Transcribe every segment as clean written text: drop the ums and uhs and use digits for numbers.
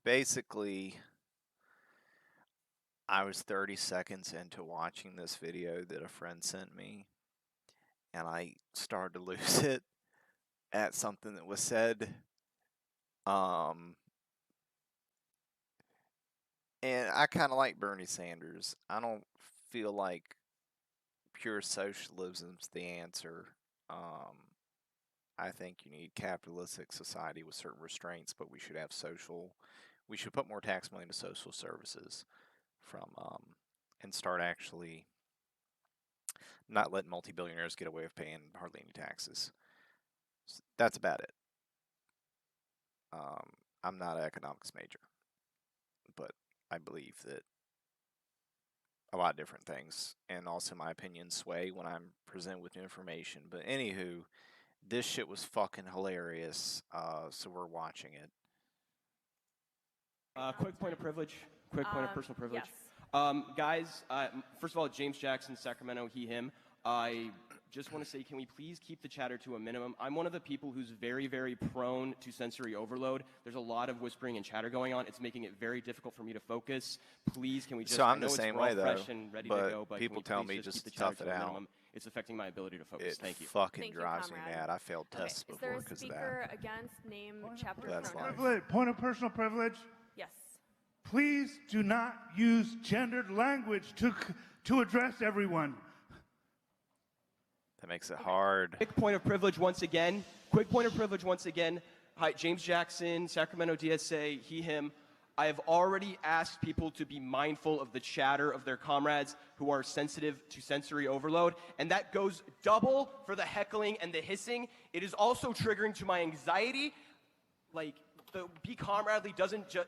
basically, I was 30 seconds into watching this video that a friend sent me, and I started to lose it at something that was said. And I kind of like Bernie Sanders. I don't feel like pure socialism's the answer. I think you need capitalistic society with certain restraints, but we should have we should put more tax money into social services and start actually not letting multi-billionaires get away with paying hardly any taxes. That's about it. I'm not an economics major, but I believe that a lot of different things, and also my opinions sway when I'm presented with new information. But anywho, this shit was fucking hilarious, so we're watching it. Quick point of privilege. Quick point of personal privilege. Yes. Guys, first of all, James Jackson, Sacramento, he, him. I just want to say, can we please keep the chatter to a minimum? I'm one of the people who's very, very prone to sensory overload. There's a lot of whispering and chatter going on. It's making it very difficult for me to focus. Please, can we just... So I'm the I know same it's way, though, fresh and ready to go, but people can tell we me please just keep the chatter tough to it a out. minimum? It's affecting my ability to focus. It Thank you. fucking Thank you, drives me comrade. mad. I failed Okay. tests Is there before a because of that. speaker against name, chapter, That's pronoun? Point of personal privilege. Yes. Please do not use gendered language to address everyone. That makes it hard. Quick point of privilege once again. Quick point of privilege once again. Hi, James Jackson, Sacramento DSA, he, him. I have already asked people to be mindful of the chatter of their comrades who are sensitive to sensory overload, and that goes double for the heckling and the hissing. It is also triggering to my anxiety. Like, the be comradely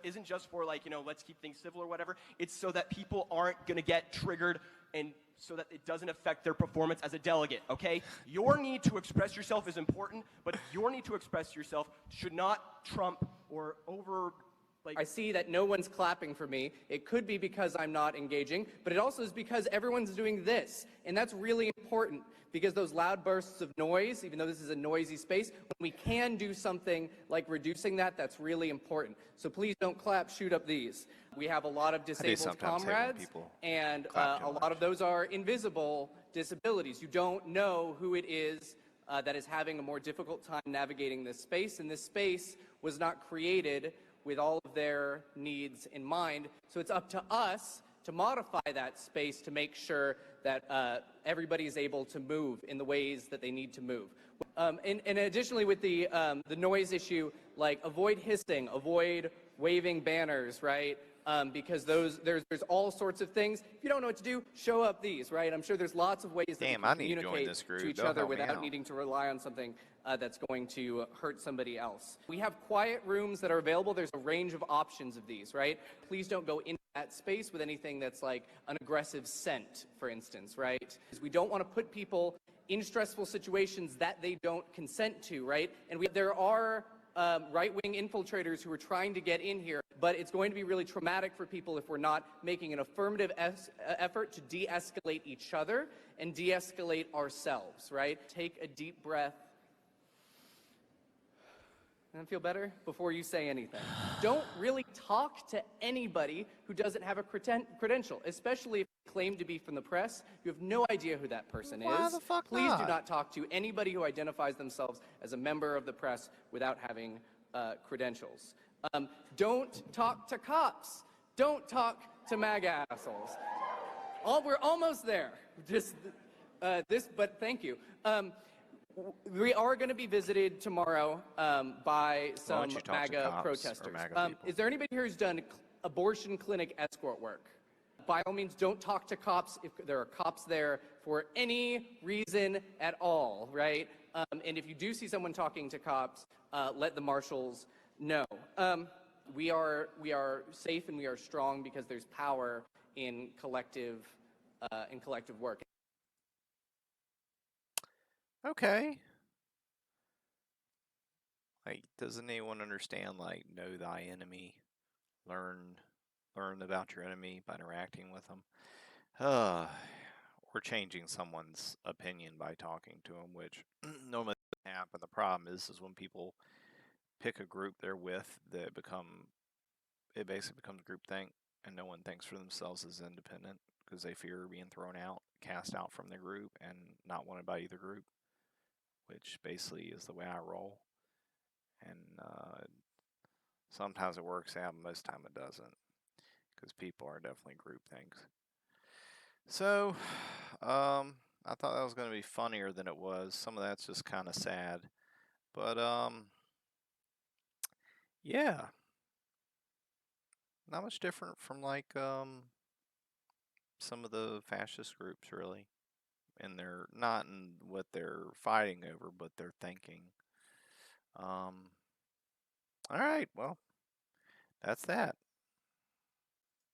isn't just for, like, you know, let's keep things civil or whatever. It's so that people aren't gonna get triggered and so that it doesn't affect their performance as a delegate, okay? Your need to express yourself is important, but your need to express yourself should not trump or I see that no one's clapping for me. It could be because I'm not engaging, but it also is because everyone's doing this. And that's really important because those loud bursts of noise, even though this is a noisy space, when we can do something like reducing that, that's really important. So please don't clap, shoot up these. We have a lot of disabled comrades, and a lot of those are invisible disabilities. You don't know who it is that is having a more difficult time navigating this space, and this space was not created with all of their needs in mind. So it's up to us to modify that space to make sure that everybody is able to move in the ways that they need to move. And additionally, with the noise issue, like avoid hissing, avoid waving banners, right? Because there's all sorts of things. If you don't know what to do, show up these, right? I'm sure there's lots of ways that we can communicate to each other without needing to rely on something that's going to hurt somebody else. We have quiet rooms that are available. There's a range of options of these, right? Please don't go into that space with anything that's like an aggressive scent, for instance, right? Because we don't want to put people in stressful situations that they don't consent to, right? And there are right-wing infiltrators who are trying to get in here, but it's going to be really traumatic for people if we're not making an affirmative effort to de-escalate each other and de-escalate ourselves, right? Take a deep breath. And feel better before you say anything. Don't really talk to anybody who doesn't have a credential, especially if they claim to be from the press. You have no idea who that person is. The fuck Please not? do not talk to anybody who identifies themselves as a member of the press without having credentials. Don't talk to cops. Don't talk to MAGA assholes. We're almost there. But thank you. We are going to be visited tomorrow by some MAGA protesters. Is there anybody here who's done abortion clinic escort work? By all means, don't talk to cops if there are cops there for any reason at all, right? And if you do see someone talking to cops, let the marshals know. We are safe and we are strong because there's power in collective work. Okay. Like, doesn't anyone understand, like, know thy enemy? Learn about your enemy by interacting with them. Or changing someone's opinion by talking to them, which normally doesn't happen. The problem is when people pick a group they're with that become it basically becomes groupthink, and no one thinks for themselves as independent because they fear being thrown out, cast out from the group, and not wanted by either group, which basically is the way I roll. And sometimes it works out, most time it doesn't, because people are definitely groupthinks. So, I thought that was going to be funnier than it was. Some of that's just kind of sad, but yeah, not much different from like some of the fascist groups, really, and they're not in what they're fighting over, but their thinking. All right, well, that's that.